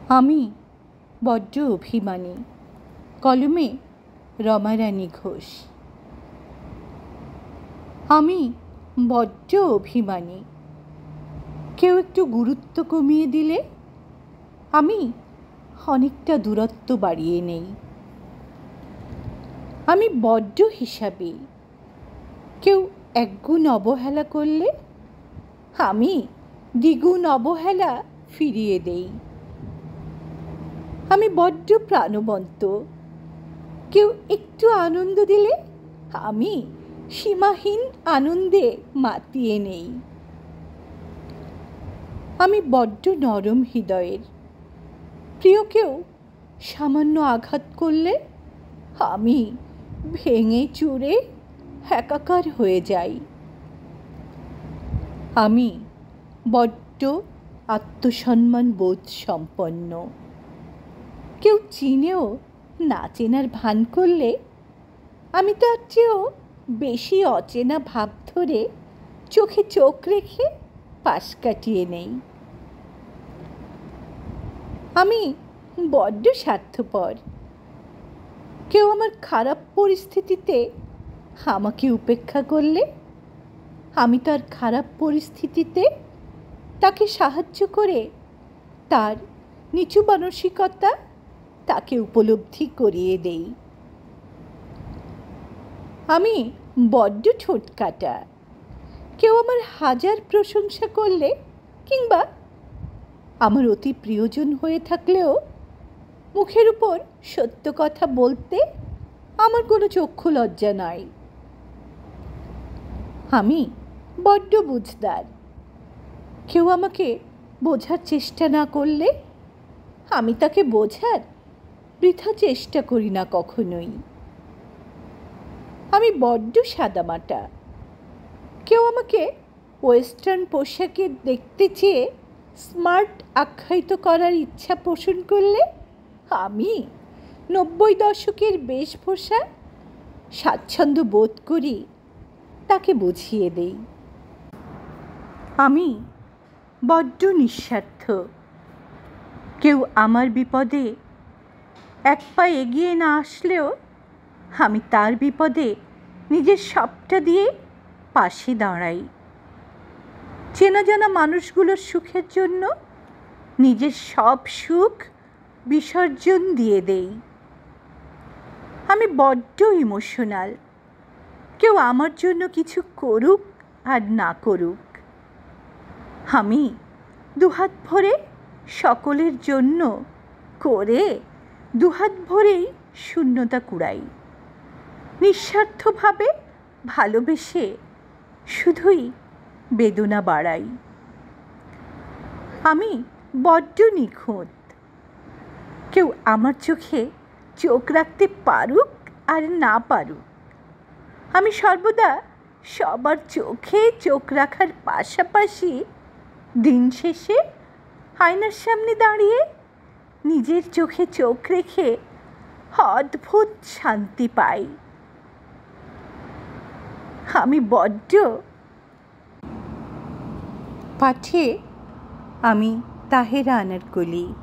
আমি বড্ড অভিমানী। কলমে রমারানী ঘোষ। আমি বড্ড অভিমানী। কেউ একটু গুরুত্ব কমিয়ে দিলে আমি অনেকটা দূরত্ব বাড়িয়ে নেই। আমি বড্ড হিসাবী। কেউ একগুণ অবহেলা করলে আমি দ্বিগুণ অবহেলা ফিরিয়ে দেই। আমি বড্ড প্রাণবন্ত। কেউ একটু আনন্দ দিলে আমি সীমাহীন আনন্দে মাতিয়ে নেই। আমি বড্ড নরম হৃদয়ের। প্রিয় কেউ সামান্য আঘাত করলে আমি ভেঙে চুরে একাকার হয়ে যাই। আমি বড্ড আত্মসম্মান বোধ সম্পন্ন। কেউ চিনেও না চেনার ভান করলে আমি তার চেয়েও বেশি অচেনা ভাব ধরে চোখে চোখ রেখে পাশ কাটিয়ে নেই। আমি বড্ড স্বার্থপর। কেউ আমার খারাপ পরিস্থিতিতে আমাকে উপেক্ষা করলে আমি তার খারাপ পরিস্থিতিতে তাকে সাহায্য করে তার নিচু মানসিকতা তাকে উপলব্ধি করিয়ে দেই। আমি বড্ড ঠোঁটকাটা। কেউ আমার হাজার প্রশংসা করলে কিংবা আমার অতি প্রিয়জন হয়ে থাকলেও মুখের উপর সত্য কথা বলতে আমার কোনো চক্ষু লজ্জা নাই। আমি বড্ড বুঝদার। কেউ আমাকে বোঝার চেষ্টা না করলে আমি তাকে বোঝার বৃথা চেষ্টা করি না কখনোই। আমি বড্ড সাদামাটা। কেউ আমাকে ওয়েস্টার্ন পোশাকে দেখতে চেয়ে স্মার্ট আখ্যায়িত করার ইচ্ছা পোষণ করলে আমি 90 দশকের বেশভূষা স্বাচ্ছন্দ্য বোধ করি তাকে বুঝিয়ে দেই। আমি বড্ড নিঃস্বার্থ। কেউ আমার বিপদে এক পা এগিয়ে না আসলেও আমি তার বিপদে নিজের সবটা দিয়ে পাশে দাঁড়াই। চেনা জানা মানুষগুলোর সুখের জন্য নিজের সব সুখ বিসর্জন দিয়ে দেই। আমি বড্ড ইমোশনাল। কেউ আমার জন্য কিছু করুক আর না করুক আমি দুহাত ভরে সকলের জন্য করে দুহাত ভরেই শূন্যতা কুড়াই। নিঃস্বার্থভাবে ভালোবেসে শুধুই বেদনা বাড়াই। আমি বড্ড নিখুঁত। কেউ আমার চোখে চোখ রাখতে পারুক আর না পারুক আমি সর্বদা সবার চোখে চোখ রাখার পাশাপাশি দিন শেষে আয়নার সামনে দাঁড়িয়ে নিজের চোখে চোখ রেখে অদ্ভুত শান্তি পাই। আমি বড্ড পাঠে আমি তাহেরা আনারকলি।